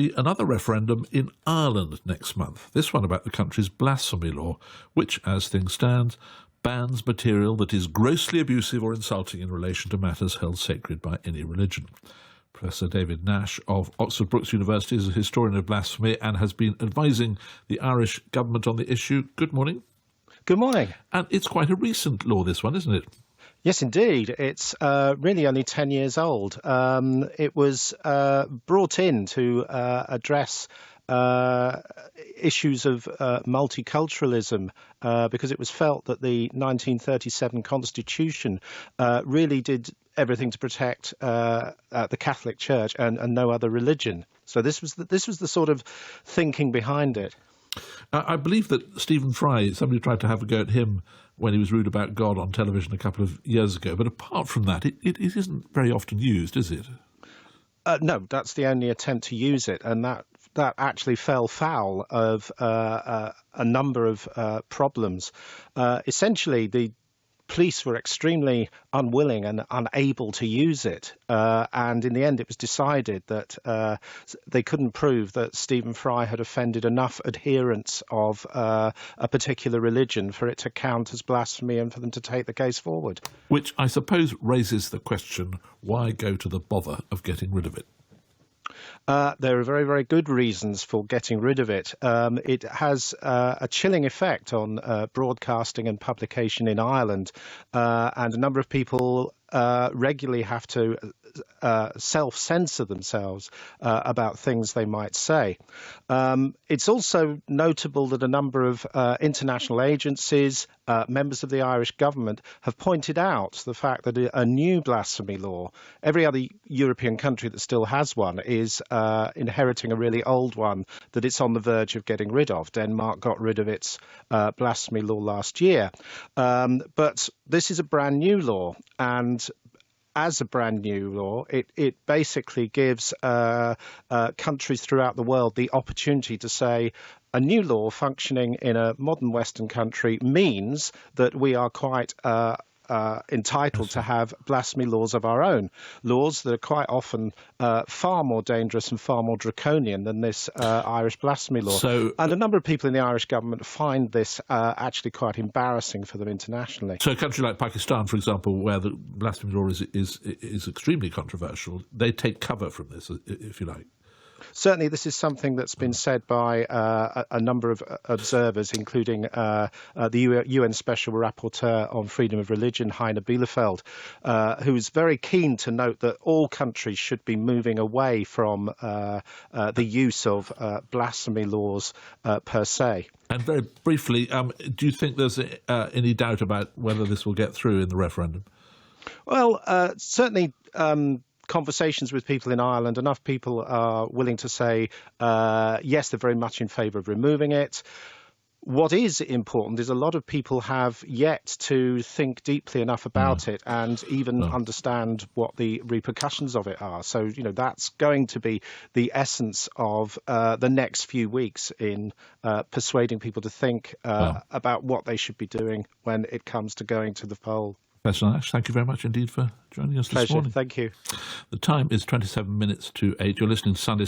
be another referendum in Ireland next month, this one about the country's blasphemy law, which, as things stand, bans material that is grossly abusive or insulting in relation to matters held sacred by any religion. Professor David Nash of Oxford Brookes University is a historian of blasphemy and has been advising the Irish government on the issue. Good morning. Good morning. And it's quite a recent law, this one, isn't it? Yes, indeed. It's really only 10 years old. It was brought in to address issues of multiculturalism because it was felt that the 1937 Constitution really did everything to protect the Catholic Church and no other religion. So this was the sort of thinking behind it. I believe that Stephen Fry, somebody tried to have a go at him when he was rude about God on television a couple of years ago. But apart from that, it isn't very often used, is it? No, that's the only attempt to use it. And that actually fell foul of a number of problems. Essentially, the police were extremely unwilling and unable to use it. And in the end, it was decided that they couldn't prove that Stephen Fry had offended enough adherents of a particular religion for it to count as blasphemy and for them to take the case forward. Which I suppose raises the question, why go to the bother of getting rid of it? There are very, very good reasons for getting rid of it. It has a chilling effect on broadcasting and publication in Ireland, and a number of people regularly have to self-censor themselves about things they might say. It's also notable that a number of international agencies, members of the Irish government, have pointed out the fact that a new blasphemy law, every other European country that still has one, is inheriting a really old one that it's on the verge of getting rid of. Denmark got rid of its blasphemy law last year. But this is a brand new law, and as a brand new law, it basically gives countries throughout the world the opportunity to say a new law functioning in a modern Western country means that we are quite entitled to have blasphemy laws of our own, laws that are quite often far more dangerous and far more draconian than this Irish blasphemy law. And a number of people in the Irish government find this actually quite embarrassing for them internationally. So a country like Pakistan, for example, where the blasphemy law is extremely controversial, they take cover from this, if you like. Certainly, this is something that's been said by a number of observers, including the UN Special Rapporteur on Freedom of Religion, Heine Bielefeld, who is very keen to note that all countries should be moving away from the use of blasphemy laws per se. And very briefly, do you think there's any doubt about whether this will get through in the referendum? Well, certainly conversations with people in Ireland, enough people are willing to say, yes, they're very much in favour of removing it. What is important is a lot of people have yet to think deeply enough about it and even understand what the repercussions of it are. So, that's going to be the essence of the next few weeks in persuading people to think about what they should be doing when it comes to going to the poll. Professor Nash, thank you very much indeed for joining us this morning. Thank you. The time is 27 minutes to 8. You're listening to Sunday